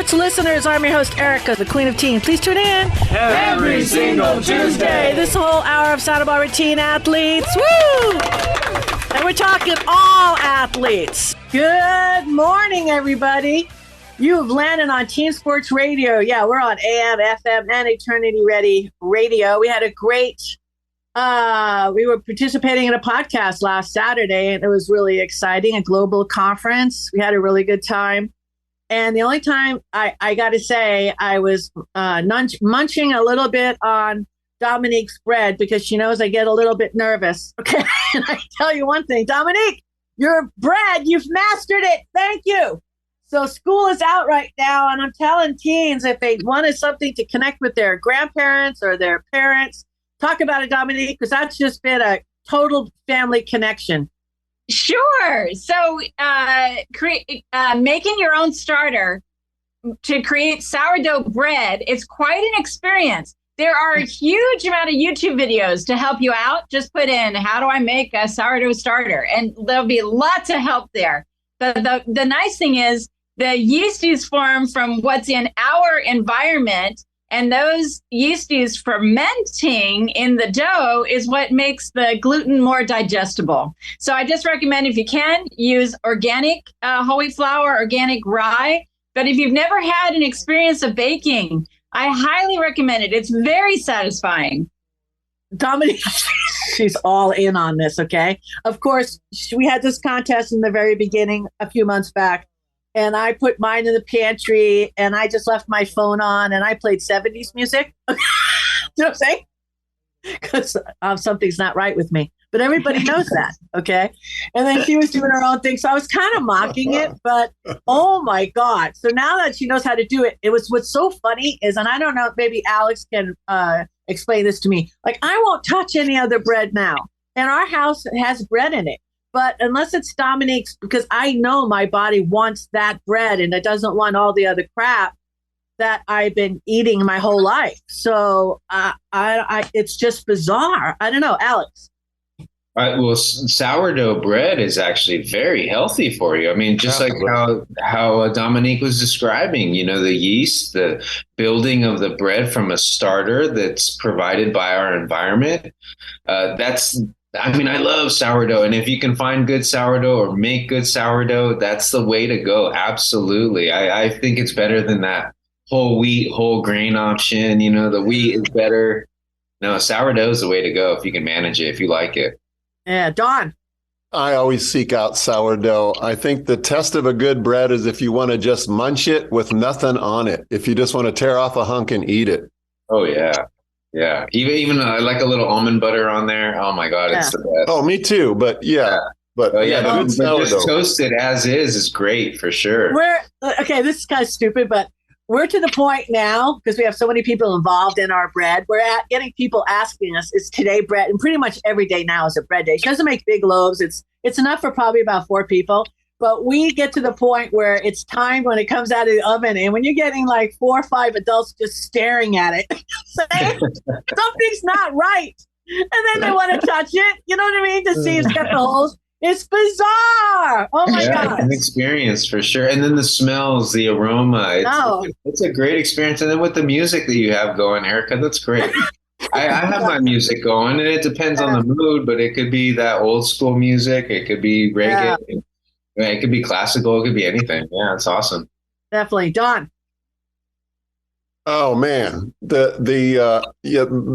sports listeners. I'm your host, Erica, the Queen of Teen. Please tune in every single Tuesday. This whole hour of Santa Barbara teen athletes. Woo! And we're talking all athletes. Good morning, everybody. You've landed on Teen Sports Radio. Yeah, we're on AM, FM, and Eternity Ready Radio. We had a great, we were participating in a podcast last Saturday, and it was really exciting, a global conference. We had a really good time. And the only time I got to say, I was munching a little bit on Dominique's bread because she knows I get a little bit nervous. Okay, and I tell you one thing, Dominique, your bread, you've mastered it. Thank you. So school is out right now, and I'm telling teens if they wanted something to connect with their grandparents or their parents, talk about it, Dominique, because that's just been a total family connection. Sure. So making your own starter to create sourdough bread is quite an experience. There are a huge amount of YouTube videos to help you out. Just put in, how do I make a sourdough starter? And there'll be lots of help there. But the nice thing is, the yeasties form from what's in our environment, and those yeasties fermenting in the dough is what makes the gluten more digestible. So I just recommend, if you can, use organic whole wheat flour, organic rye. But if you've never had an experience of baking, I highly recommend it. It's very satisfying. Dominique, she's all in on this, okay? Of course, we had this contest in the very beginning a few months back. And I put mine in the pantry, and I just left my phone on, and I played 70s music. You know what I'm saying? Because something's not right with me. But everybody knows that, okay? And then she was doing her own thing. So I was kind of mocking it, but oh, my God. So now that she knows how to do it, what's so funny is, and I don't know, maybe Alex can explain this to me. Like, I won't touch any other bread now. And our house has bread in it. But unless it's Dominique's, because I know my body wants that bread and it doesn't want all the other crap that I've been eating my whole life. So it's just bizarre. I don't know, Alex. Well, sourdough bread is actually very healthy for you. I mean, just like how Dominique was describing, you know, the yeast, the building of the bread from a starter that's provided by our environment. I love sourdough. And if you can find good sourdough or make good sourdough, that's the way to go. Absolutely. I think it's better than that whole wheat, whole grain option. You know, the wheat is better. No, sourdough is the way to go if you can manage it, if you like it. Yeah, Don. I always seek out sourdough. I think the test of a good bread is if you want to just munch it with nothing on it. If you just want to tear off a hunk and eat it. Oh, yeah. Yeah, even I like a little almond butter on there. Oh my God, it's the best. Oh, me too. But but just toasted as is great for sure. This is kind of stupid, but we're to the point now because we have so many people involved in our bread. We're getting people asking us, "Is today bread?" And pretty much every day now is a bread day. She doesn't make big loaves. It's enough for probably about 4 people. But we get to the point where it's time when it comes out of the oven, and when you're getting like 4 or 5 adults just staring at it, saying something's not right, and then they want to touch it. You know what I mean? To see it's got the holes. It's bizarre. Oh my God! It's an experience for sure. And then the smells, the aroma. It's a great experience. And then with the music that you have going, Erica, that's great. I have my music going, and it depends on the mood, but it could be that old school music. It could be reggae. Yeah. It could be classical. It could be anything. Yeah, it's awesome. Definitely. Don. Oh, man.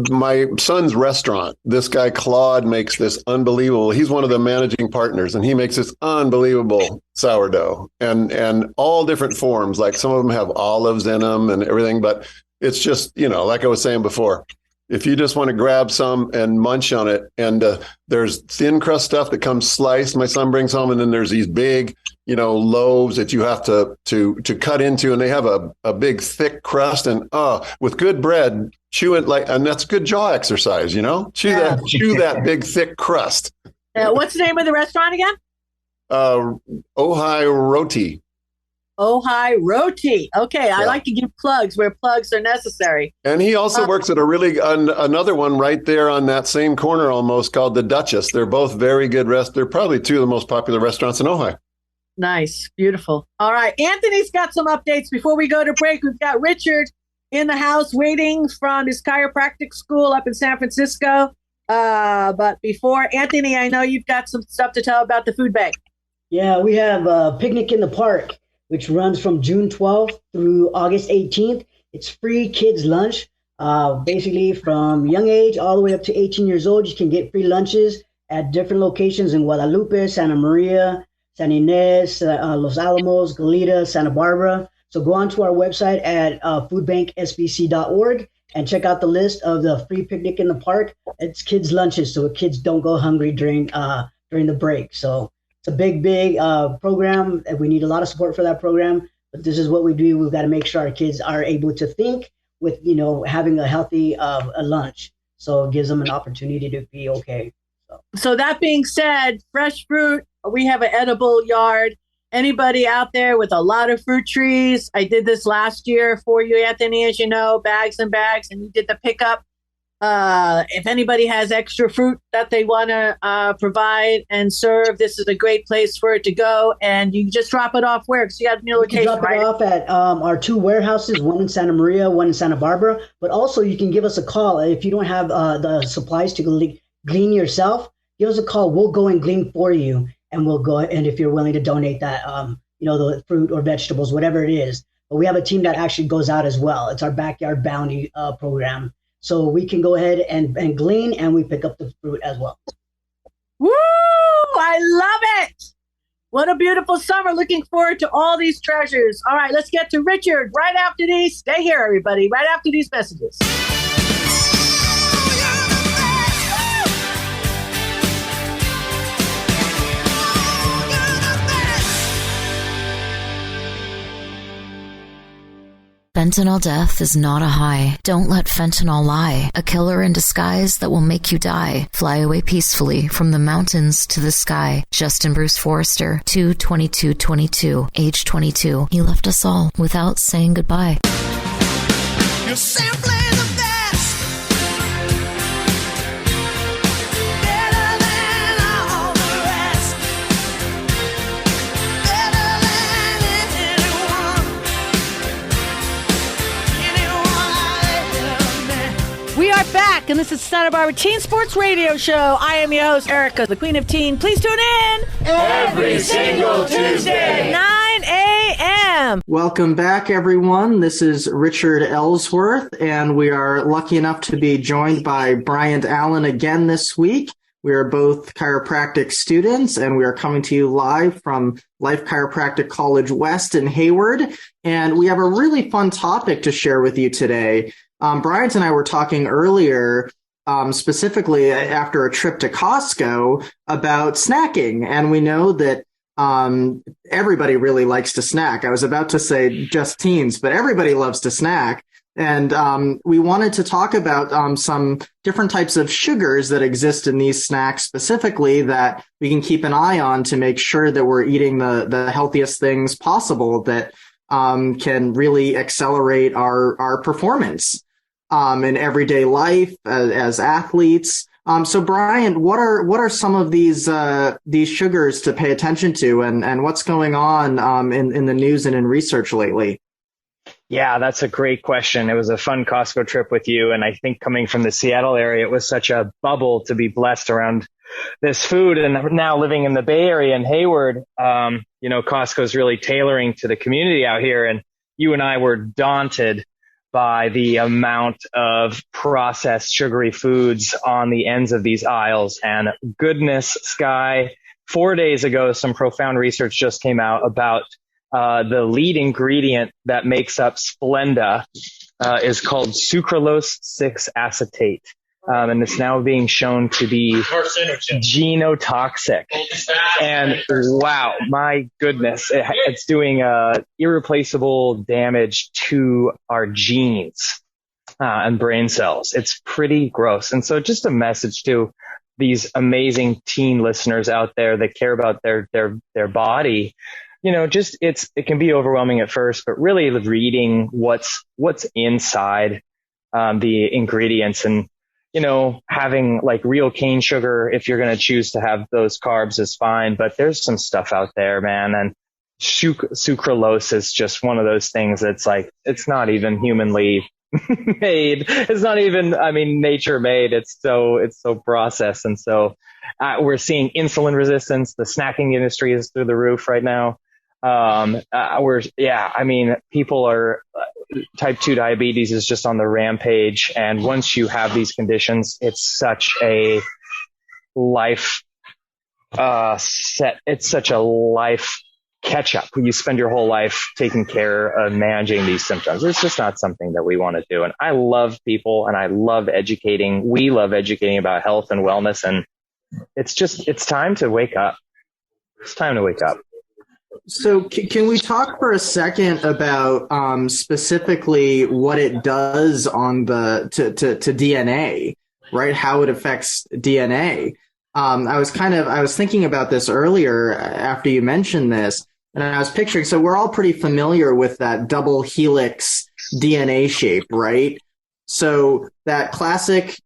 My son's restaurant, this guy, Claude, makes this unbelievable. He's one of the managing partners, and he makes this unbelievable sourdough and all different forms. Like some of them have olives in them and everything. But it's just, like I was saying before, if you just want to grab some and munch on it, and there's thin crust stuff that comes sliced, my son brings home, and then there's these big, loaves that you have to cut into, and they have a big thick crust, and with good bread, chew it and that's good jaw exercise, chew that big thick crust. What's the name of the restaurant again? Ojai Roti. Ojai Roti. Okay, yeah. I like to give plugs where plugs are necessary. And he also works at another one right there on that same corner almost called the Duchess. They're both very good They're probably 2 of the most popular restaurants in Ojai. Nice. Beautiful. All right. Anthony's got some updates before we go to break. We've got Richard in the house waiting from his chiropractic school up in San Francisco. But before, Anthony, I know you've got some stuff to tell about the food bank. Yeah, we have a Picnic in the Park, which runs from June 12th through August 18th. It's free kids lunch. Basically, from young age all the way up to 18 years old, you can get free lunches at different locations in Guadalupe, Santa Maria, San Ynez, Los Alamos, Goleta, Santa Barbara. So go on to our website at foodbanksbc.org and check out the list of the free Picnic in the Park. It's kids' lunches, so kids don't go hungry during the break. So it's a big program, and we need a lot of support for that program. But this is what we do. We've got to make sure our kids are able to think with, having a healthy a lunch. So it gives them an opportunity to be okay. So that being said, fresh fruit, we have an edible yard. Anybody out there with a lot of fruit trees? I did this last year for you, Anthony, as you know, bags and bags, and you did the pickup. If anybody has extra fruit that they want to provide and serve, this is a great place for it to go. And you just drop it off where? Because you have a new location, drop it off at our two warehouses, one in Santa Maria, one in Santa Barbara. But also you can give us a call. If you don't have the supplies to glean yourself, give us a call. We'll go and glean for you. And we'll go, and if you're willing to donate that, the fruit or vegetables, whatever it is. But we have a team that actually goes out as well. It's our backyard bounty program. So we can go ahead and glean, and we pick up the fruit as well. Woo! I love it. What a beautiful summer. Looking forward to all these treasures. All right, let's get to Richard right after these. Stay here, everybody, right after these messages. Fentanyl death is not a high. Don't let fentanyl lie. A killer in disguise that will make you die. Fly away peacefully from the mountains to the sky. Justin Bruce Forrester, 2/22/22, age 22. He left us all without saying goodbye. You're simply the best. Better than all the rest. Better than anyone. We are back, and this is Santa Barbara Teen Sports Radio Show. I am your host, Erica, the Queen of Teen. Please tune in Every single Tuesday. 9 a.m. Welcome back, everyone. This is Richard Ellsworth, and we are lucky enough to be joined by Bryant Allen again this week. We are both chiropractic students, and we are coming to you live from Life Chiropractic College West in Hayward. And we have a really fun topic to share with you today. Bryant and I were talking earlier, specifically after a trip to Costco, about snacking. And we know that everybody really likes to snack. I was about to say just teens, but everybody loves to snack. And we wanted to talk about some different types of sugars that exist in these snacks specifically that we can keep an eye on to make sure that we're eating the healthiest things possible that can really accelerate our performance in everyday life as athletes. So Brian, what are some of these sugars to pay attention to, and what's going on in the news and in research lately? Yeah, that's a great question. It was a fun Costco trip with you, and I think coming from the Seattle area, it was such a bubble to be blessed around this food. And now living in the Bay Area in Hayward, Costco's really tailoring to the community out here, and you and I were daunted by the amount of processed sugary foods on the ends of these aisles. And goodness, Sky, 4 days ago, some profound research just came out about the lead ingredient that makes up Splenda is called sucralose 6-acetate. And it's now being shown to be genotoxic. And wow, my goodness, it's doing irreplaceable damage to our genes and brain cells. It's pretty gross. And so just a message to these amazing teen listeners out there that care about their body. It can be overwhelming at first, but really reading what's inside the ingredients, and having like real cane sugar, if you're going to choose to have those carbs, is fine. But there's some stuff out there, man. And sucralose is just one of those things that's like, it's not even humanly made. It's not even, I mean, nature made. It's so processed. And so we're seeing insulin resistance. The snacking industry is through the roof right now. People are, type 2 diabetes is just on the rampage. And once you have these conditions, it's such a life it's such a life catch up. You spend your whole life taking care of managing these symptoms. It's just not something that we want to do. And I love people and I love educating. We love educating about health and wellness. And it's time to wake up. It's time to wake up. So can we talk for a second about specifically what it does on to DNA, right? How it affects DNA. I was thinking about this earlier after you mentioned this, and I was picturing, so we're all pretty familiar with that double helix DNA shape, right? So that classic,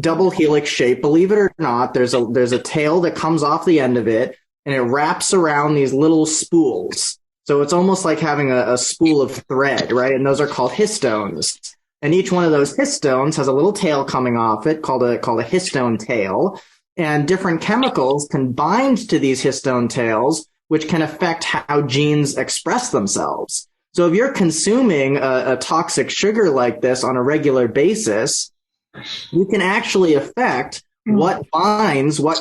double helix shape, believe it or not, there's a tail that comes off the end of it, and it wraps around these little spools. So it's almost like having a spool of thread, right? And those are called histones. And each one of those histones has a little tail coming off it called a histone tail. And different chemicals can bind to these histone tails, which can affect how genes express themselves. So if you're consuming a toxic sugar like this on a regular basis, you can actually affect what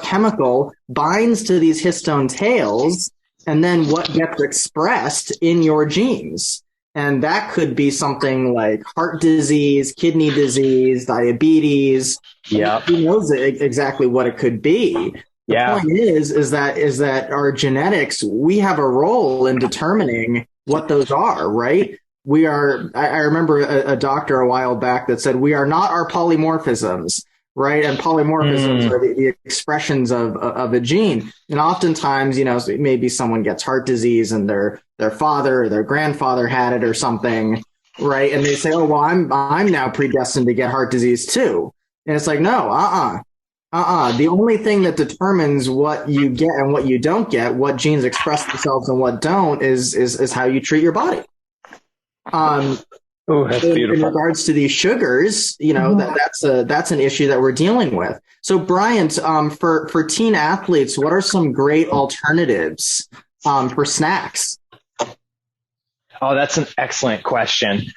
chemical binds to these histone tails, and then what gets expressed in your genes. And that could be something like heart disease, kidney disease, diabetes. Yeah. Who knows exactly what it could be? The point is that our genetics, we have a role in determining what those are, right? I remember a doctor a while back that said, we are not our polymorphisms, right? And polymorphisms are the expressions of a gene. And oftentimes, maybe someone gets heart disease and their father or their grandfather had it or something, right? And they say, oh, well, I'm now predestined to get heart disease too. And it's like, no, The only thing that determines what you get and what you don't get, what genes express themselves and what don't, is how you treat your body. Oh, that's beautiful. In regards to these sugars, that's an issue that we're dealing with. So, Bryant, for teen athletes, what are some great alternatives for snacks? Oh, that's an excellent question.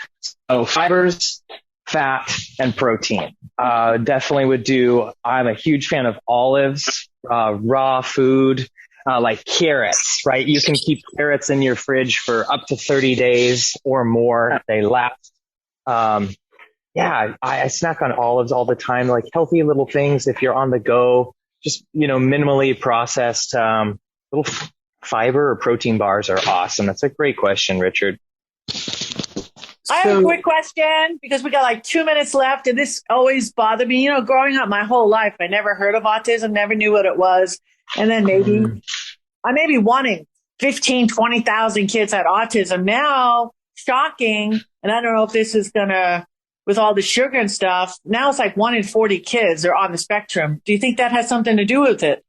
So, fibers, fat, and protein. Definitely would do. I'm a huge fan of olives, raw food, like carrots, right? You can keep carrots in your fridge for up to 30 days or more. They last. I snack on olives all the time, like healthy little things. If you're on the go, just, minimally processed, little fiber or protein bars are awesome. That's a great question, Richard. I have a quick question because we got like 2 minutes left, and this always bothered me. Growing up my whole life, I never heard of autism, never knew what it was. And then I may be wanting 15, 20,000 kids had autism. Now, shocking, and I don't know if this is going to, with all the sugar and stuff, now it's like 1 in 40 kids are on the spectrum. Do you think that has something to do with it?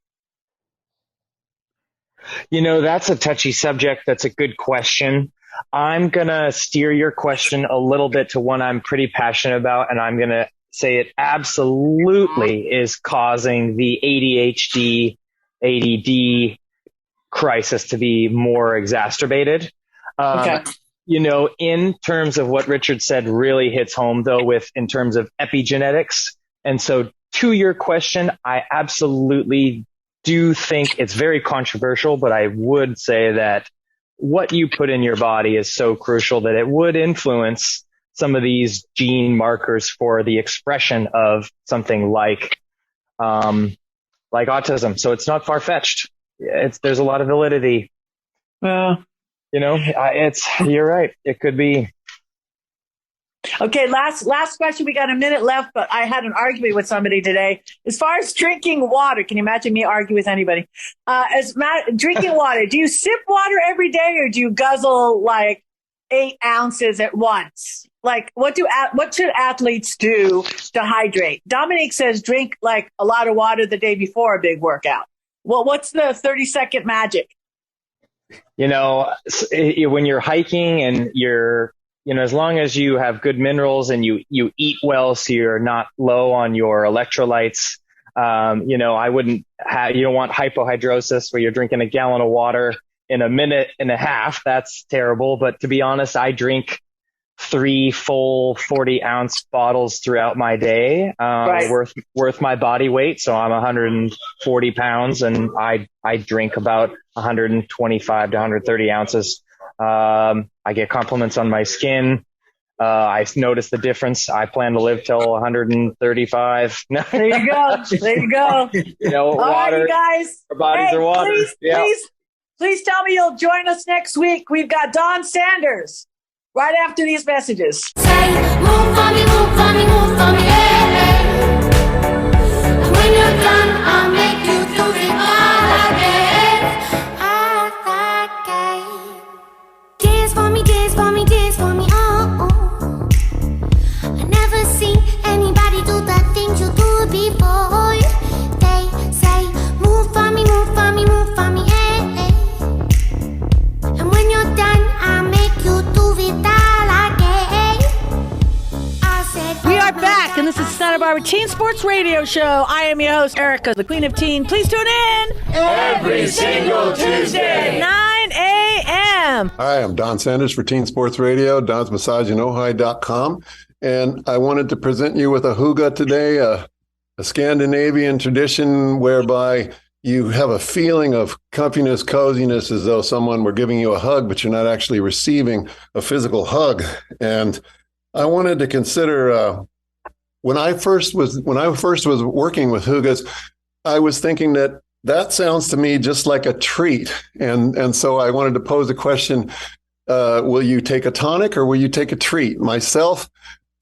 That's a touchy subject. That's a good question. I'm going to steer your question a little bit to one I'm pretty passionate about, and I'm going to say it absolutely is causing the ADHD, ADD crisis to be more exacerbated. Okay. In terms of what Richard said really hits home, though, in terms of epigenetics. And so to your question, I absolutely do think it's very controversial, but I would say that what you put in your body is so crucial that it would influence some of these gene markers for the expression of something like autism. So it's not far-fetched. There's a lot of validity. Well, you're right. It could be. Okay, last question. We got a minute left, but I had an argument with somebody today. As far as drinking water, can you imagine me argue with anybody? Drinking water, do you sip water every day or do you guzzle like 8 ounces at once? Like, what should athletes do to hydrate? Dominique says drink like a lot of water the day before a big workout. Well, what's the 30-second magic? when you're hiking and as long as you have good minerals and you eat well, so you're not low on your electrolytes, I wouldn't you don't want hypohidrosis where you're drinking a gallon of water in a minute and a half. That's terrible. But to be honest, I drink 3 full 40-ounce bottles throughout my day, worth my body weight. So I'm 140 pounds and I drink about 125 to 130 ounces. I get compliments on my skin. I noticed the difference. I plan to live till 135. There you go. There you go. All right, you guys. Our bodies are water. Please tell me you'll join us next week. We've got Don Sanders right after these messages. Say, move for me, move for me, move for me, yeah. And when you're done, I'll make you do it all again. Dance for me, dance for me, dance for me, oh, oh. I never seen anybody do the things you do before. They say, move for me, move for me, move for me, yeah. And when you're done, I'll make you do it all again. I said, We are back, and this is Santa Barbara Teen Sports Radio Show. I am your host, Erica, the Queen of Teen. Please tune in every single Tuesday. 9 a.m. Hi, I'm Don Sanders for Teen Sports Radio, donsmassagenohi.com. And I wanted to present you with a Hyuga today, a Scandinavian tradition whereby you have a feeling of comfiness, coziness, as though someone were giving you a hug, but you're not actually receiving a physical hug. And I wanted to consider when I first was working with Hyugas, I was thinking that sounds to me just like a treat. And so I wanted to pose a question, will you take a tonic or will you take a treat? Myself,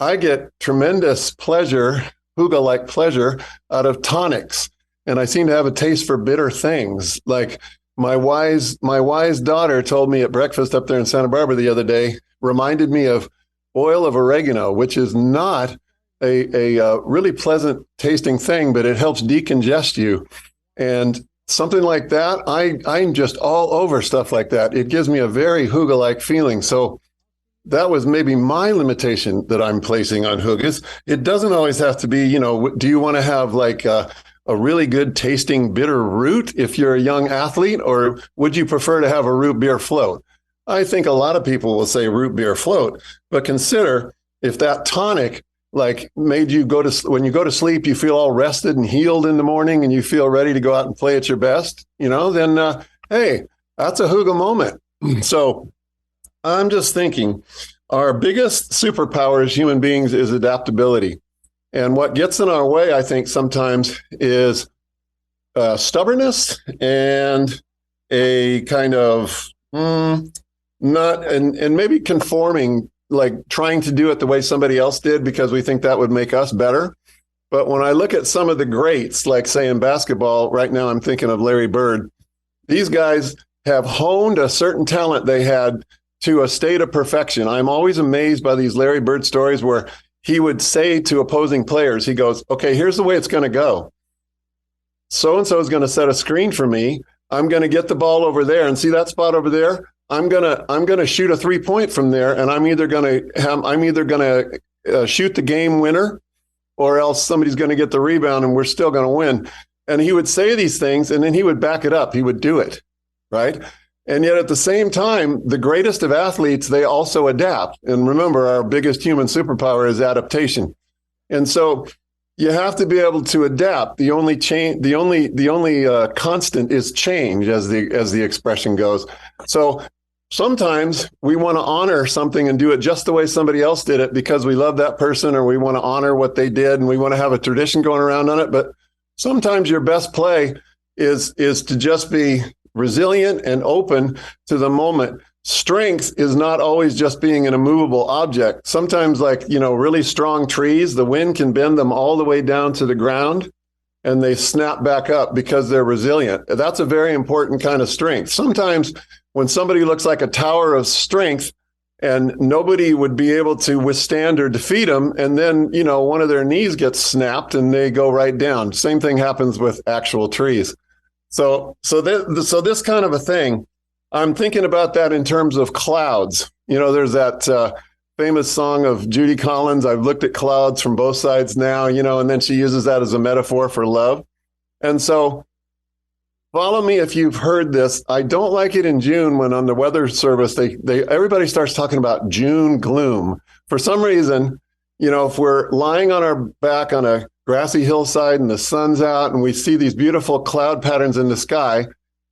I get tremendous pleasure, Hyuga-like pleasure, out of tonics. And I seem to have a taste for bitter things. Like my wise daughter told me at breakfast up there in Santa Barbara the other day, reminded me of oil of oregano, which is not a really pleasant tasting thing, but it helps decongest you. And something like that, I'm just all over stuff like that. It gives me a very Hyuga-like feeling. So that was maybe my limitation that I'm placing on Hyugas. It doesn't always have to be, do you want to have like a really good tasting bitter root if you're a young athlete, or would you prefer to have a root beer float? I think a lot of people will say root beer float, but consider if that tonic like made you when you go to sleep, you feel all rested and healed in the morning and you feel ready to go out and play at your best, then, hey, that's a Hyuga moment. So I'm just thinking our biggest superpower as human beings is adaptability. And what gets in our way, I think, sometimes is stubbornness and a kind of not and maybe conforming, like trying to do it the way somebody else did because we think that would make us better. But when I look at some of the greats, like say in basketball, right now I'm thinking of Larry Bird. These guys have honed a certain talent they had to a state of perfection. I'm always amazed by these Larry Bird stories where he would say to opposing players, he goes, okay, here's the way it's going to go. So-and-so is going to set a screen for me. I'm going to get the ball over there and see that spot over there. I'm going to shoot a 3-point from there. And I'm either going to shoot the game winner or else somebody's going to get the rebound and we're still going to win. And he would say these things and then he would back it up. He would do it. Right. And yet at the same time, the greatest of athletes, they also adapt. And remember, our biggest human superpower is adaptation. And so you have to be able to adapt. The only constant is change, as the expression goes. So sometimes we want to honor something and do it just the way somebody else did it because we love that person or we want to honor what they did and we want to have a tradition going around on it. But sometimes your best play is to just be resilient and open to the moment. Strength is not always just being an immovable object. Sometimes, like, really strong trees, the wind can bend them all the way down to the ground and they snap back up because they're resilient. That's a very important kind of strength. Sometimes when somebody looks like a tower of strength and nobody would be able to withstand or defeat them, and then, one of their knees gets snapped and they go right down. Same thing happens with actual trees. So this kind of a thing, I'm thinking about that in terms of clouds. There's that famous song of Judy Collins, I've looked at clouds from both sides now, and then she uses that as a metaphor for love. And so follow me if you've heard this. I don't like it in June when on the weather service, everybody starts talking about June gloom. For some reason, if we're lying on our back on a grassy hillside and the sun's out and we see these beautiful cloud patterns in the sky,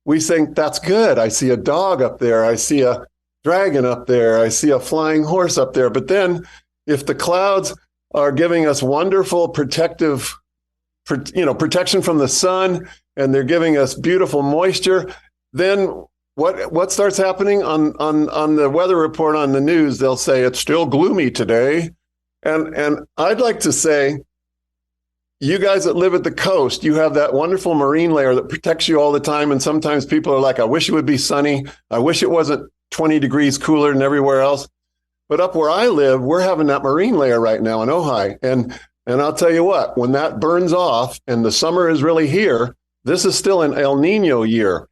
we think that's good. I see a dog up there. I see a dragon up there. I see a flying horse up there. But then if the clouds are giving us wonderful protection from the sun, and they're giving us beautiful moisture, then what starts happening on the weather report on the news? They'll say it's still gloomy today. And I'd like to say, you guys that live at the coast, you have that wonderful marine layer that protects you all the time. And sometimes people are like, I wish it would be sunny. I wish it wasn't 20 degrees cooler than everywhere else. But up where I live, we're having that marine layer right now in Ojai. And I'll tell you what, when that burns off and the summer is really here, this is still an El Nino year.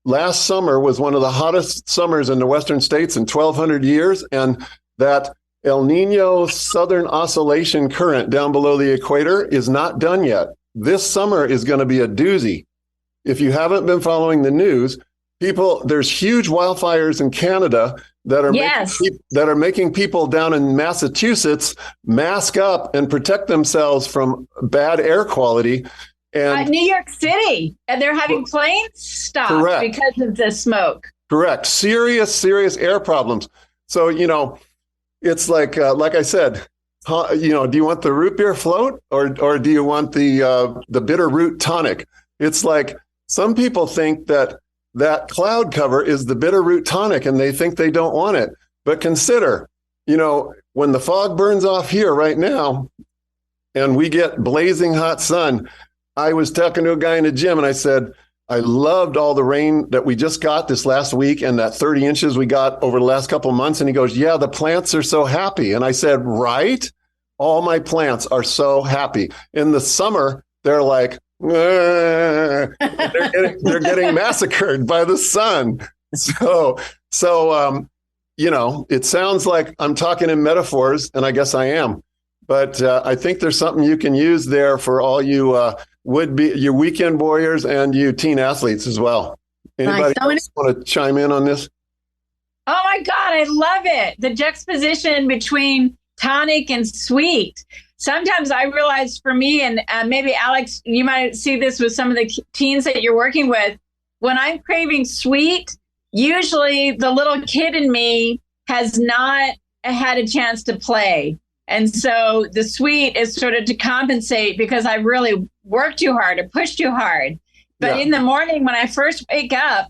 Last summer was one of the hottest summers in the Western states in 1,200 years. And that El Nino Southern Oscillation current down below the equator is not done yet. This summer is going to be a doozy. If you haven't been following the news, there's huge wildfires in Canada that are making people down in Massachusetts mask up and protect themselves from bad air quality. And New York City, and they're having planes stopped because of the smoke. Correct. Serious air problems. So, it's like I said, do you want the root beer float or do you want the bitter root tonic? It's like some people think that cloud cover is the bitter root tonic and they think they don't want it. But consider, when the fog burns off here right now and we get blazing hot sun, I was talking to a guy in the gym and I said, I loved all the rain that we just got this last week and that 30 inches we got over the last couple of months. And he goes, yeah, the plants are so happy. And I said, right? All my plants are so happy. In the summer, they're like, they're getting massacred by the sun. So it sounds like I'm talking in metaphors, and I guess I am. But I think there's something you can use there for all you would be your weekend warriors and you teen athletes as well. Anybody else want to chime in on this? Oh my God, I love it. The juxtaposition between tonic and sweet. Sometimes I realize for me, and maybe Alex, you might see this with some of the teens that you're working with, when I'm craving sweet, usually the little kid in me has not had a chance to play. And so the sweet is sort of to compensate because I really worked too hard or pushed too hard. But in the morning when I first wake up,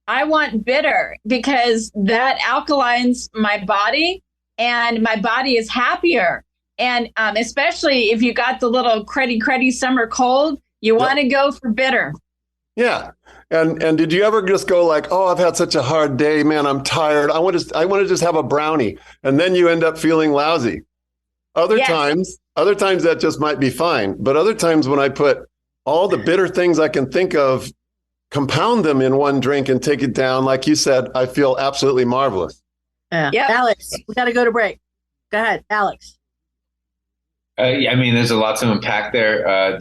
I want bitter because that alkalines my body and my body is happier. And especially if you got the little cruddy summer cold, you want to go for bitter. Yeah. And did you ever just go like, oh, I've had such a hard day, man, I'm tired. I want to just have a brownie. And then you end up feeling lousy. Other times that just might be fine. But other times when I put all the bitter things I can think of, compound them in one drink and take it down, like you said, I feel absolutely marvelous. Yeah. Alex, we got to go to break. Go ahead, Alex. There's a lot to unpack there.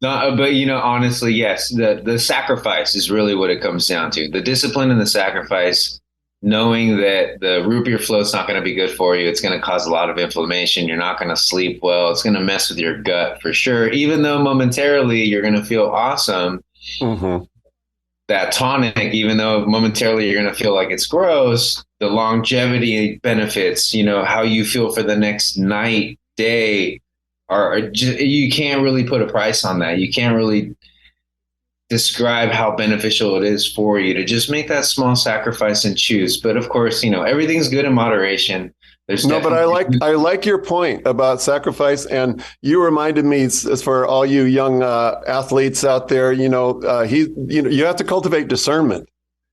But honestly, yes, the sacrifice is really what it comes down to. The discipline and the sacrifice, knowing that the root beer float's not going to be good for you. It's going to cause a lot of inflammation. You're not going to sleep well. It's going to mess with your gut for sure. Even though momentarily you're going to feel awesome, that tonic, even though momentarily you're going to feel like it's gross, the longevity benefits, how you feel for the next night, day, you can't really put a price on that. You can't really describe how beneficial it is for you to just make that small sacrifice and choose. But of course, everything's good in moderation. But I like your point about sacrifice, and you reminded me, as for all you young athletes out there, you have to cultivate discernment.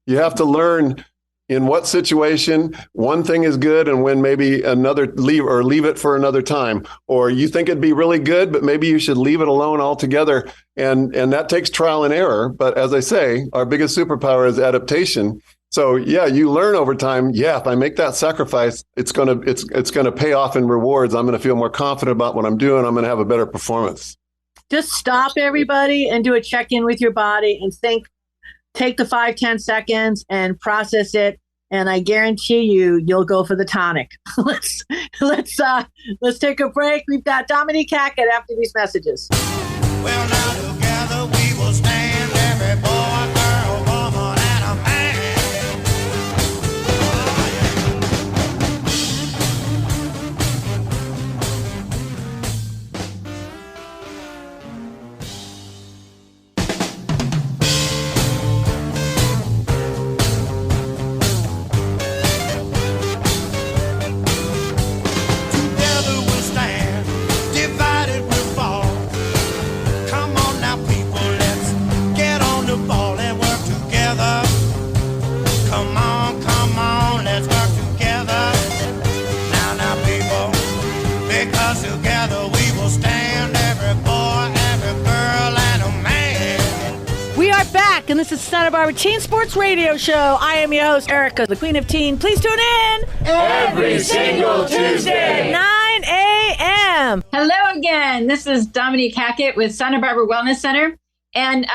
You have to learn in what situation one thing is good and when maybe another leave it for another time, or you think it'd be really good, but maybe you should leave it alone altogether. And that takes trial and error. But as I say, our biggest superpower is adaptation. So yeah, you learn over time. Yeah, if I make that sacrifice, it's gonna pay off in rewards. I'm gonna feel more confident about what I'm doing. I'm gonna have a better performance. Just stop, everybody, and do a check-in with your body and think. Take the 5-10 seconds and process it, and I guarantee you'll go for the tonic. Let's take a break. We've got Dominique Hackett after these messages. Well, now together we will stand, every boy, girl, woman, and a man. Together we'll stand, divided we'll fall. Come on now, people, let's get on the ball and work together. Come on, let's work together. Now, people, because together we will stand, every boy, every girl, and a man. We are back, and this is Santa Barbara Teen Sports Radio Show. I am your host, Erica, the Queen of Teen. Please tune in Every single Tuesday. 9 a.m. Hello again. This is Dominique Hackett with Santa Barbara Wellness Center. And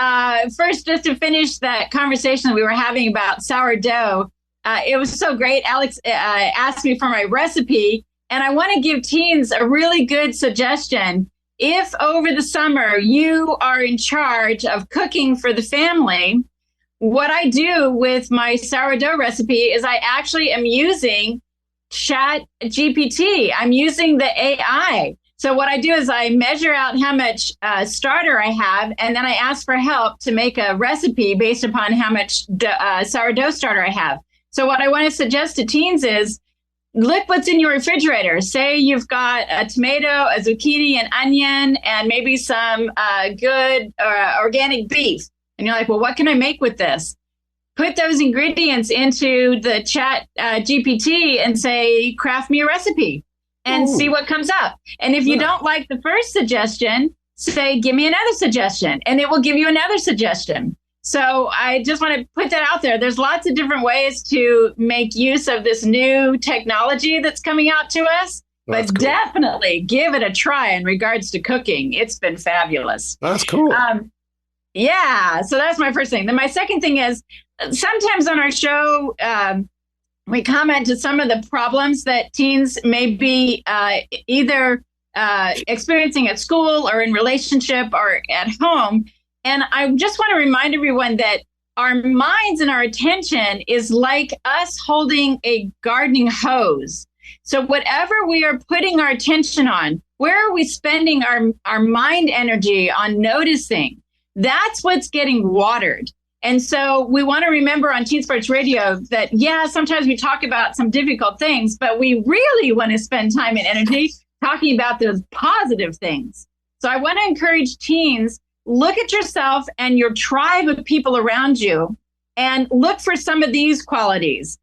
first, just to finish that conversation that we were having about sourdough, it was so great. Alex asked me for my recipe, and I want to give teens a really good suggestion. If over the summer you are in charge of cooking for the family, what I do with my sourdough recipe is I actually am using Chat GPT. I'm using the AI. So what I do is I measure out how much starter I have, and then I ask for help to make a recipe based upon how much sourdough starter I have. So what I want to suggest to teens is, look what's in your refrigerator. Say you've got a tomato, a zucchini, an onion, and maybe some good organic beef. And you're like, well, what can I make with this? Put those ingredients into the Chat GPT and say, craft me a recipe, and see what comes up. And if you don't like the first suggestion, say, give me another suggestion, and it will give you another suggestion. So I just want to put that out there. There's lots of different ways to make use of this new technology that's coming out to us, but cool. Definitely give it a try in regards to cooking. It's been fabulous. That's cool. Yeah. So that's my first thing. Then my second thing is, sometimes on our show, we comment to some of the problems that teens may be either experiencing at school or in relationship or at home. And I just want to remind everyone that our minds and our attention is like us holding a gardening hose. So whatever we are putting our attention on, where are we spending our mind energy on noticing? That's what's getting watered. And so we want to remember on Teen Sports Radio that, yeah, sometimes we talk about some difficult things, but we really want to spend time and energy talking about those positive things. So I want to encourage teens, look at yourself and your tribe of people around you and look for some of these qualities.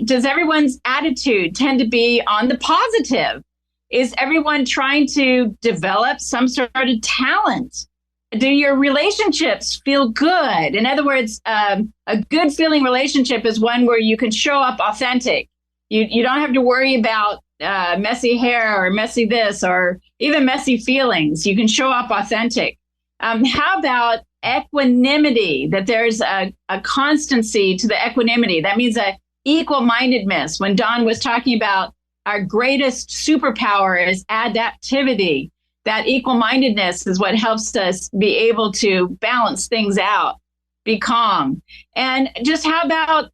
Does everyone's attitude tend to be on the positive? Is everyone trying to develop some sort of talent? Do your relationships feel good? In other words, a good feeling relationship is one where you can show up authentic. You don't have to worry about messy hair or messy this or even messy feelings. You can show up authentic. How about equanimity? That there's a constancy to the equanimity. That means a equal-mindedness. When Don was talking about our greatest superpower is adaptivity, that equal-mindedness is what helps us be able to balance things out, be calm. And just how about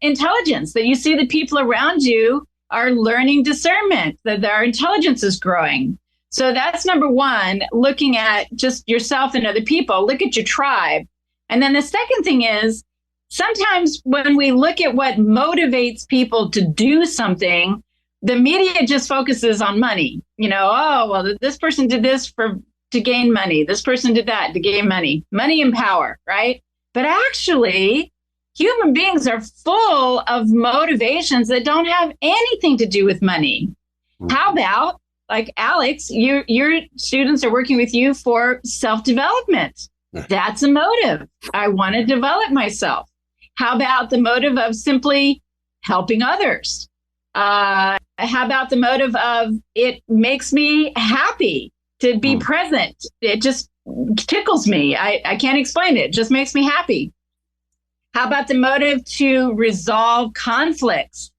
intelligence? That you see the people around you are learning discernment, that their intelligence is growing. So that's number one, looking at just yourself and other people. Look at your tribe. And then the second thing is, sometimes when we look at what motivates people to do something, the media just focuses on money. You know, oh, well, this person did this to gain money. This person did that to gain money. Money and power, right? But actually, human beings are full of motivations that don't have anything to do with money. How about, like Alex, your students are working with you for self-development. That's a motive. I want to develop myself. How about the motive of simply helping others? How about the motive of it makes me happy to be present? It just tickles me. I can't explain it. It just makes me happy. How about the motive to resolve conflicts?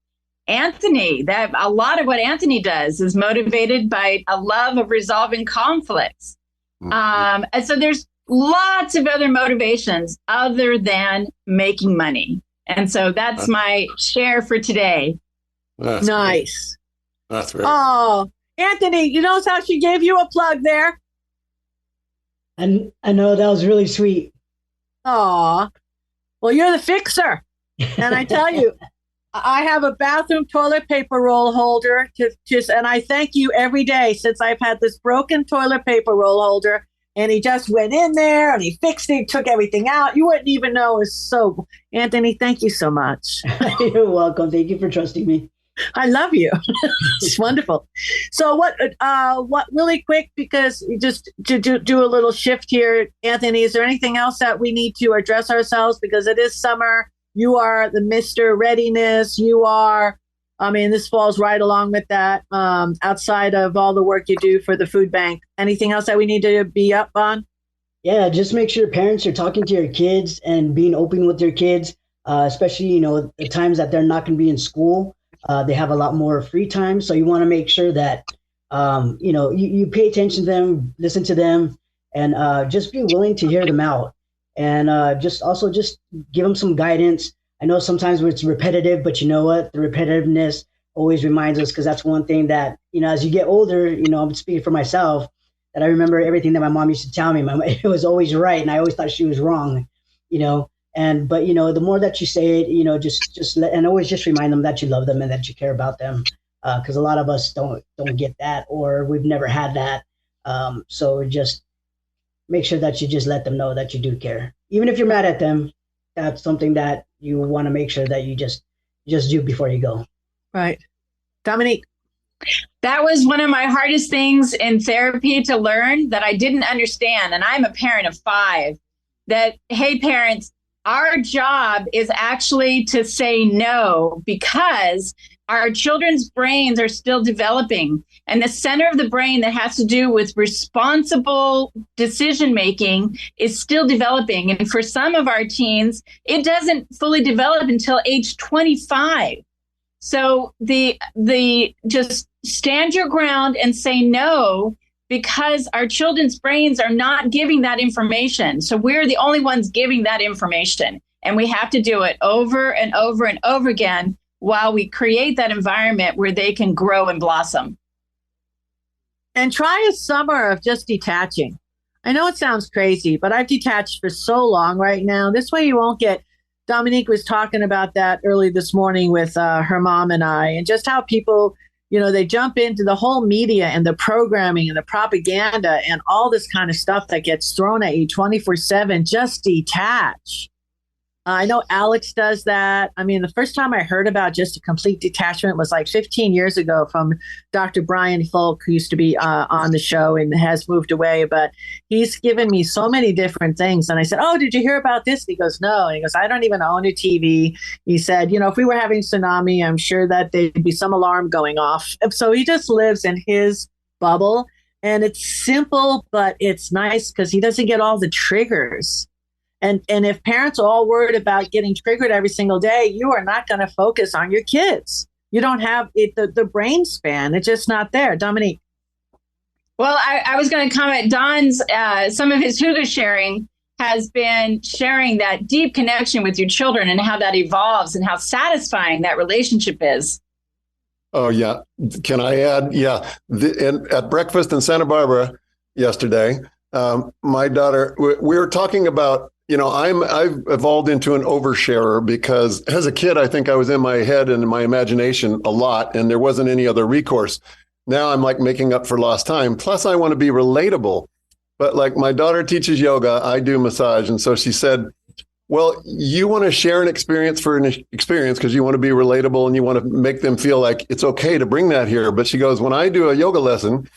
Anthony, that a lot of what Anthony does is motivated by a love of resolving conflicts. And so there's lots of other motivations other than making money. And so that's my share for today. That's nice. Great. That's very Oh, Anthony, you notice how she gave you a plug there? And I know that was really sweet. Aw. Well, you're the fixer. And I tell you, I have a bathroom toilet paper roll holder and I thank you every day since I've had this broken toilet paper roll holder. And he just went in there and he fixed it, took everything out. You wouldn't even know it was so. Anthony, thank you so much. You're welcome. Thank you for trusting me. I love you. It's wonderful. So what really quick, because just to do a little shift here, Anthony, is there anything else that we need to address ourselves? Because it is summer. You are the Mr. Readiness. You are, this falls right along with that. Outside of all the work you do for the food bank, anything else that we need to be up on? Yeah, just make sure parents are talking to your kids and being open with their kids, especially, the times that they're not going to be in school. They have a lot more free time. So you want to make sure that, you pay attention to them, listen to them, and just be willing to hear them out. And just give them some guidance. I know sometimes it's repetitive, but you know what? The repetitiveness always reminds us, because that's one thing that, as you get older, I'm speaking for myself, that I remember everything that my mom used to tell me. It was always right, and I always thought she was wrong, But the more that you say it, just let, and always just remind them that you love them and that you care about them, because a lot of us don't get that, or we've never had that. So just make sure that you just let them know that you do care, even if you're mad at them. That's something that you want to make sure that you just do before you go. Right, Dominique. That was one of my hardest things in therapy to learn, that I didn't understand. And I'm a parent of 5. That, hey, parents, our job is actually to say no, because our children's brains are still developing. And the center of the brain that has to do with responsible decision making is still developing. And for some of our teens, it doesn't fully develop until age 25. So the just stand your ground and say no, because our children's brains are not giving that information. So we're the only ones giving that information. And we have to do it over and over and over again while we create that environment where they can grow and blossom. And try a summer of just detaching. I know it sounds crazy, but I've detached for so long right now. This way you won't get, Dominique was talking about that early this morning with her mom and I, and just how people, they jump into the whole media and the programming and the propaganda and all this kind of stuff that gets thrown at you 24/7. Just detach. I know Alex does that. The first time I heard about just a complete detachment was like 15 years ago from Dr. Bryant, who used to be on the show and has moved away. But he's given me so many different things. And I said, oh, did you hear about this? He goes, no. And he goes, I don't even own a TV. He said, if we were having tsunami, I'm sure that there'd be some alarm going off. So he just lives in his bubble. And it's simple, but it's nice because he doesn't get all the triggers. And if parents are all worried about getting triggered every single day, you are not going to focus on your kids. You don't have the brain span. It's just not there. Dominique. Well, I was going to comment. Don's, some of his Hyuga sharing has been sharing that deep connection with your children and how that evolves and how satisfying that relationship is. Oh, yeah. Can I add? Yeah. At breakfast in Santa Barbara yesterday, my daughter, we were talking about, I've evolved into an oversharer, because as a kid, I think I was in my head and in my imagination a lot, and there wasn't any other recourse. Now I'm like making up for lost time. Plus, I want to be relatable. But like my daughter teaches yoga, I do massage. And so she said, well, you want to share an experience for an experience because you want to be relatable and you want to make them feel like it's okay to bring that here. But she goes, when I do a yoga lesson,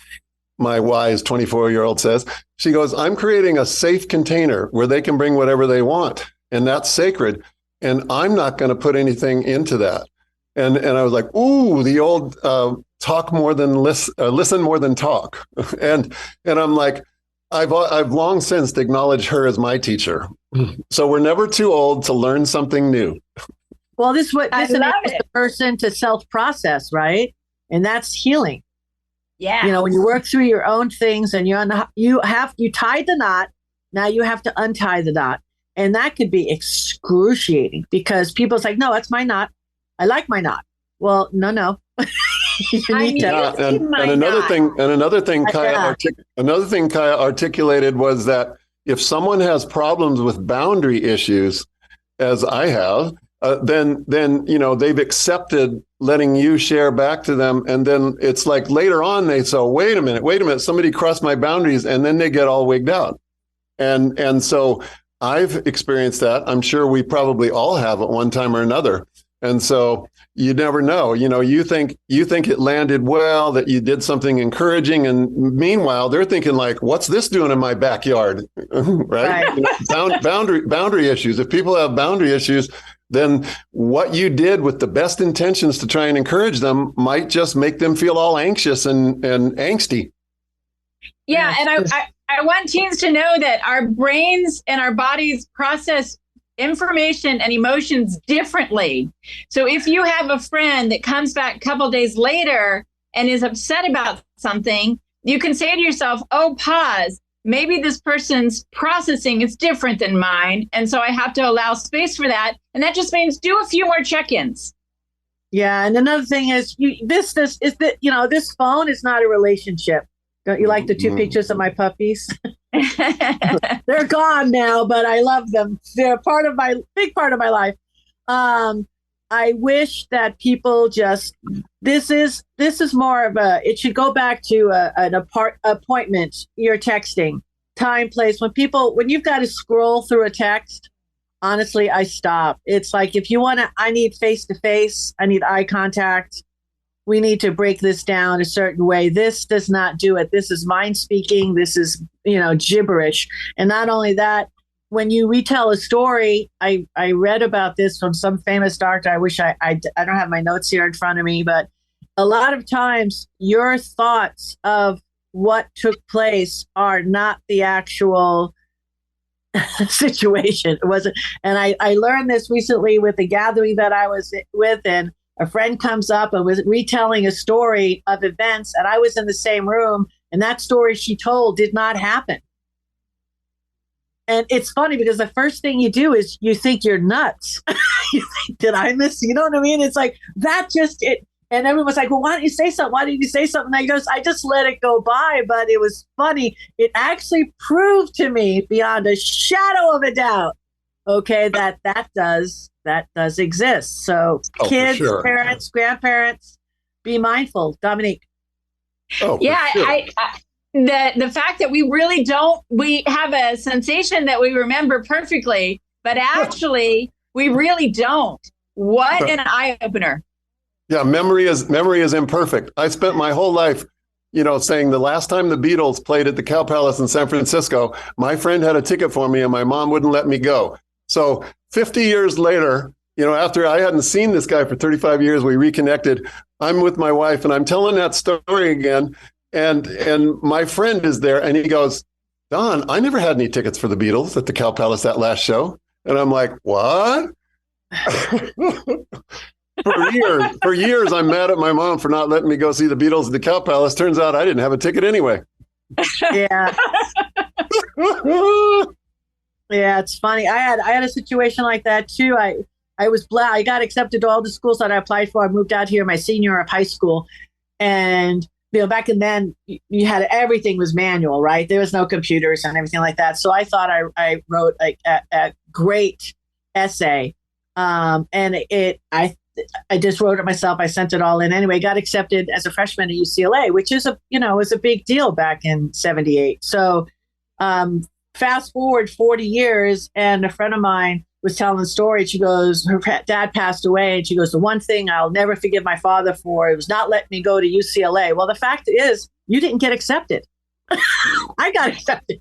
my wise 24-year-old says, she goes, I'm creating a safe container where they can bring whatever they want. And that's sacred. and I'm not going to put anything into that. And I was like, ooh, the old talk more than listen more than talk. and I'm like, I've long since acknowledged her as my teacher. So we're never too old to learn something new. Well, this enables the person to self-process, right? And that's healing. Yeah. You know, when you work through your own things and you tied the knot, now you have to untie the knot. And that could be excruciating because people's like, no, that's my knot. I like my knot. Well, no. Another thing Kaya articulated was that if someone has problems with boundary issues, as I have, then they've accepted letting you share back to them, and then it's like later on they say, wait a minute, somebody crossed my boundaries, and then they get all wigged out, and so I've experienced that. I'm sure we probably all have at one time or another. And so you never know, you think it landed well, that you did something encouraging. And meanwhile, they're thinking like, what's this doing in my backyard? Right? Boundary issues. If people have boundary issues, then what you did with the best intentions to try and encourage them might just make them feel all anxious and angsty. Yeah. And I want teens to know that our brains and our bodies process information and emotions differently. So if you have a friend that comes back a couple days later and is upset about something, you can say to yourself, oh, pause. Maybe this person's processing is different than mine. And so I have to allow space for that. And that just means do a few more check-ins. Yeah. And another thing is this phone is not a relationship. Don't you like the two pictures of my puppies? They're gone now, but I love them. They're big part of my life. I wish that people this is more of it should go back to an appointment. You're texting, time, place. When you've got to scroll through a text, honestly, I stop. It's like, if you want to, I need face to face. I need eye contact. We need to break this down a certain way. This does not do it. This is mind speaking. This is, gibberish. And not only that, when you retell a story, I read about this from some famous doctor. I wish I don't have my notes here in front of me, but a lot of times your thoughts of what took place are not the actual situation. It wasn't. And I learned this recently with the gathering that I was with, and a friend comes up and was retelling a story of events, and I was in the same room, and that story she told did not happen. And it's funny because the first thing you do is you think you're nuts. You think, did I miss? You know what I mean? It's like that it. And everyone's like, well, why don't you say something? Why didn't you say something? And I just let it go by. But it was funny. It actually proved to me beyond a shadow of a doubt, okay, that does exist. So kids, sure. Parents, grandparents, be mindful. Dominique. Oh, yeah, sure. The fact that we have a sensation that we remember perfectly, but actually we really don't. What an eye opener. Yeah, memory is imperfect. I spent my whole life, saying the last time the Beatles played at the Cow Palace in San Francisco, my friend had a ticket for me and my mom wouldn't let me go. So 50 years later, after I hadn't seen this guy for 35 years, we reconnected. I'm with my wife and I'm telling that story again. And my friend is there and he goes, Don, I never had any tickets for the Beatles at the Cow Palace that last show. And I'm like, what? For years, I'm mad at my mom for not letting me go see the Beatles at the Cow Palace. Turns out I didn't have a ticket anyway. Yeah. Yeah, it's funny. I had a situation like that too. I was blessed. I got accepted to all the schools that I applied for. I moved out here my senior year of high school, and back then you had everything was manual, right? There was no computers and everything like that. So I thought I wrote a great essay, and I just wrote it myself. I sent it all in anyway. Got accepted as a freshman at UCLA, which is was a big deal back in '78. So fast forward 40 years, and a friend of mine was telling the story. She goes, her dad passed away, and she goes, the one thing I'll never forgive my father for, it was not letting me go to UCLA. Well, the fact is, you didn't get accepted. I got accepted.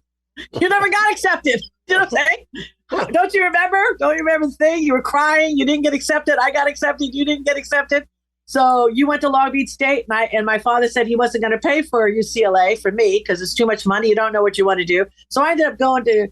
You never got accepted. You know what I'm saying? Don't you remember? Don't you remember the thing? You were crying. You didn't get accepted. I got accepted. You didn't get accepted. So you went to Long Beach State, and my father said he wasn't going to pay for UCLA for me because it's too much money. You don't know what you want to do. So I ended up going to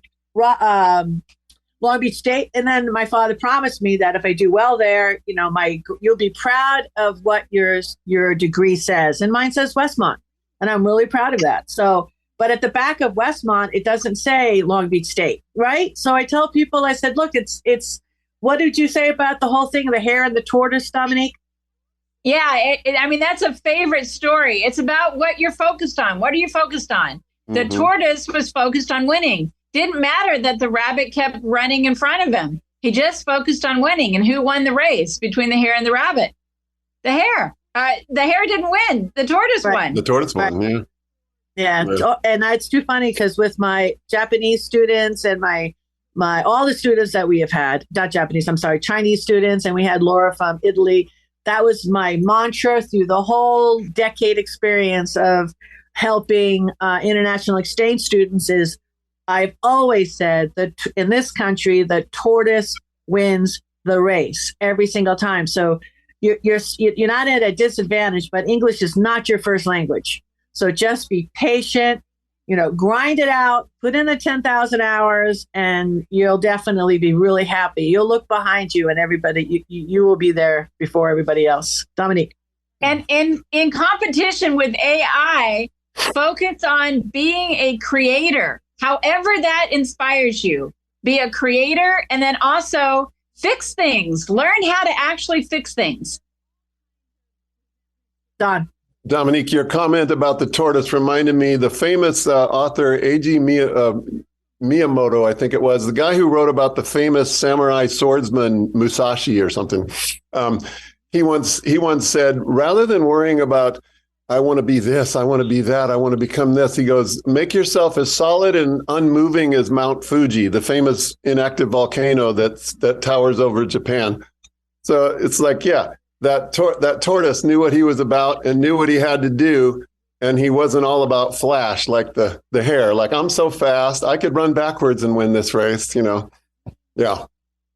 Long Beach State, and then my father promised me that if I do well there, you'll be proud of what your degree says, and mine says Westmont, and I'm really proud of that. So, but at the back of Westmont, it doesn't say Long Beach State, right? So I tell people, I said, look, it's. What did you say about the whole thing, the hare and the tortoise, Dominique? Yeah, that's a favorite story. It's about what you're focused on. What are you focused on? The tortoise was focused on winning. Didn't matter that the rabbit kept running in front of him. He just focused on winning. And who won the race between the hare and the rabbit? The hare. The hare didn't win. The tortoise won. The tortoise won, yeah. Yeah, and it's too funny because with my Japanese students and my all the students that we have had, not Japanese, I'm sorry, Chinese students, and we had Laura from Italy. That was my mantra through the whole decade experience of helping international exchange students is I've always said that in this country, the tortoise wins the race every single time. So you're not at a disadvantage, but English is not your first language. So just be patient, grind it out, put in the 10,000 hours, and you'll definitely be really happy. You'll look behind you and everybody, you will be there before everybody else. Dominique. And in competition with AI, focus on being a creator. However that inspires you, be a creator, and then also fix things. Learn how to actually fix things. Don. Dominique, your comment about the tortoise reminded me the famous author Eiji Miyamoto, I think it was, the guy who wrote about the famous samurai swordsman Musashi or something. He once said, rather than worrying about I want to be this, I want to be that, I want to become this, he goes, make yourself as solid and unmoving as Mount Fuji, the famous inactive volcano that towers over Japan. So it's like, yeah, that tortoise knew what he was about and knew what he had to do, and he wasn't all about flash like the hare. Like, I'm so fast, I could run backwards and win this race, Yeah.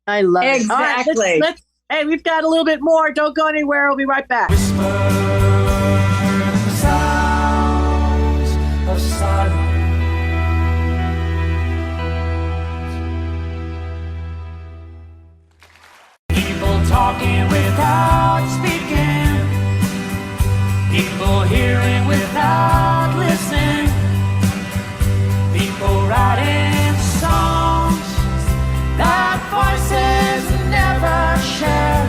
I love it. Exactly. All right, hey, we've got a little bit more. Don't go anywhere. We'll be right back. People talking without speaking, people hearing without listening, people writing songs that voices never share.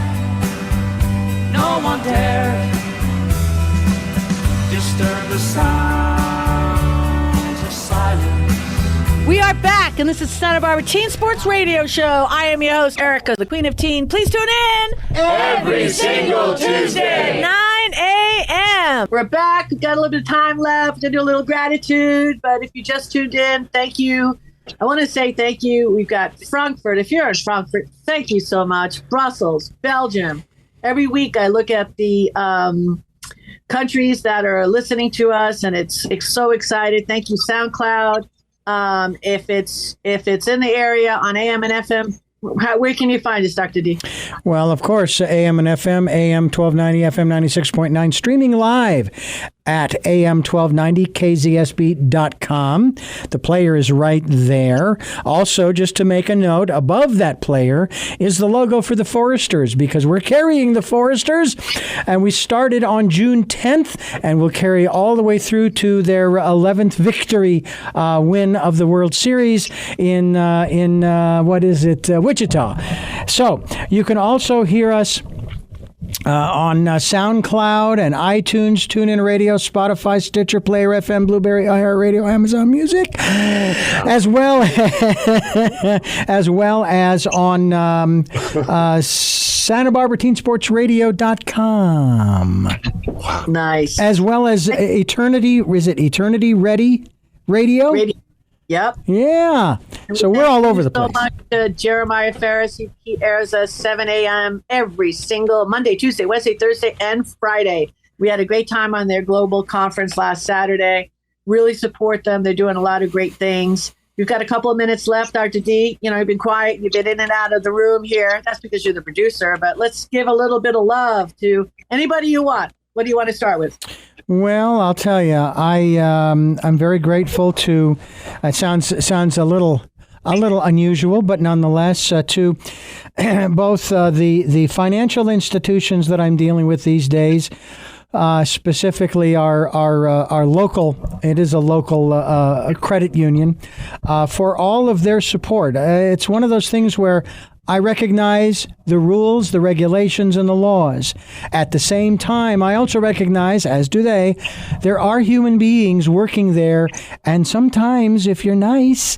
No one dare disturb the sounds of silence. We are back, and this is Santa Barbara Teen Sports Radio Show. I am your host, Erica, the Queen of Teen. Please tune in Every single Tuesday. 9 a.m. We're back. We've got a little bit of time left to do a little gratitude, but if you just tuned in, thank you. I want to say thank you. We've got Frankfurt. If you're in Frankfurt, thank you so much. Brussels, Belgium. Every week I look at the countries that are listening to us, and it's so excited. Thank you, SoundCloud. If it's in the area on AM and FM, where can you find us, Dr. D? Well, of course, AM and FM, AM 1290, FM 96.9, streaming live at am1290kzsb.com. The player is right there. Also, just to make a note, above that player is the logo for the Foresters, because we're carrying the Foresters, and we started on June 10th, and we'll carry all the way through to their 11th victory win of the World Series in Wichita. So you can also hear us on SoundCloud and iTunes, TuneIn Radio, Spotify, Stitcher, Player FM, Blueberry, iHeartRadio, Amazon Music, as well as on SantaBarbaraTeenSportsRadio.com. Wow. Nice. As well as Eternity Ready Radio? Yep. Yeah. So we're all over the place. Thank you so much to Jeremiah Ferris. He airs us 7 a.m. every single Monday, Tuesday, Wednesday, Thursday, and Friday. We had a great time on their global conference last Saturday. Really support them. They're doing a lot of great things. You've got a couple of minutes left, Dr. D. You've been quiet. You've been in and out of the room here. That's because you're the producer. But let's give a little bit of love to anybody you want. What do you want to start with? Well, I'll tell you, I'm very grateful to. It sounds a little unusual, but nonetheless, to both the financial institutions that I'm dealing with these days. Specifically, our local, it is a local credit union, for all of their support. It's one of those things where I recognize the rules, the regulations, and the laws. At the same time, I also recognize, as do they, there are human beings working there, and sometimes, if you're nice,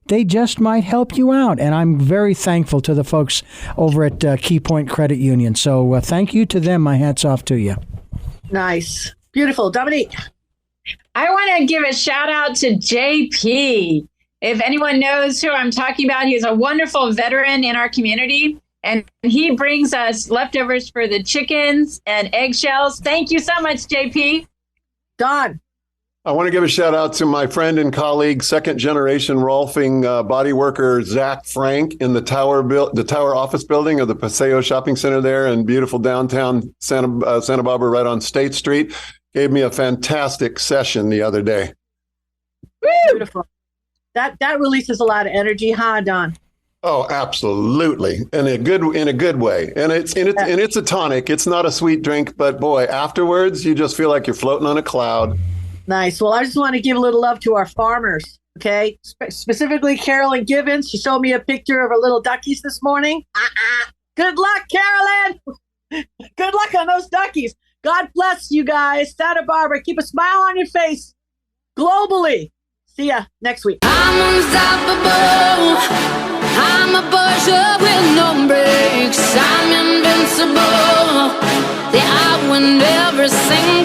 they just might help you out. And I'm very thankful to the folks over at Key Point Credit Union. So thank you to them. My hat's off to you. Nice. Beautiful. Dominique. I want to give a shout out to JP. If anyone knows who I'm talking about, he's a wonderful veteran in our community, and he brings us leftovers for the chickens and eggshells. Thank you so much, JP. Don. I want to give a shout out to my friend and colleague, second generation Rolfing body worker Zach Frank in the tower office building of the Paseo Shopping Center there in beautiful downtown Santa Barbara, right on State Street. Gave me a fantastic session the other day. Woo! Beautiful. That releases a lot of energy, huh, Don? Oh, absolutely, in a good way. And it's a tonic. It's not a sweet drink, but boy, afterwards you just feel like you're floating on a cloud. Nice. Well, I just want to give a little love to our farmers, okay? Specifically, Carolyn Givens. She showed me a picture of her little duckies this morning. Good luck, Carolyn. Good luck on those duckies. God bless you guys. Santa Barbara, keep a smile on your face globally. See ya next week. I'm unstoppable. I'm a pusher with no brakes. I'm invincible. I win every single